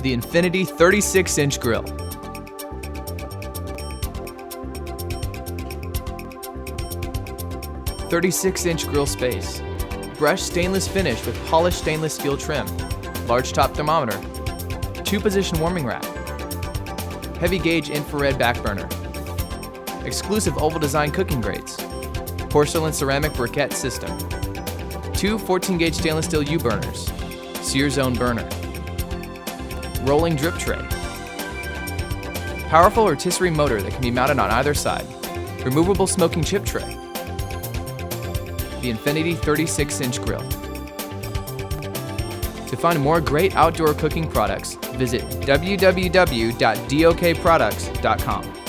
the Infinity 36-inch grill. "36-inch grill space. Brushed stainless finish with polished stainless steel trim. Large top thermometer. 2-position warming rack. Heavy gauge infrared back burner. Exclusive oval design cooking grates. Porcelain ceramic briquette system. 2 14-gauge stainless steel U-burners. Sear zone burner. Rolling drip tray. Powerful rotisserie motor that can be mounted on either side. Removable smoking chip tray. The Infinity 36-inch grill. To find more great outdoor cooking products, visit www.dokproducts.com.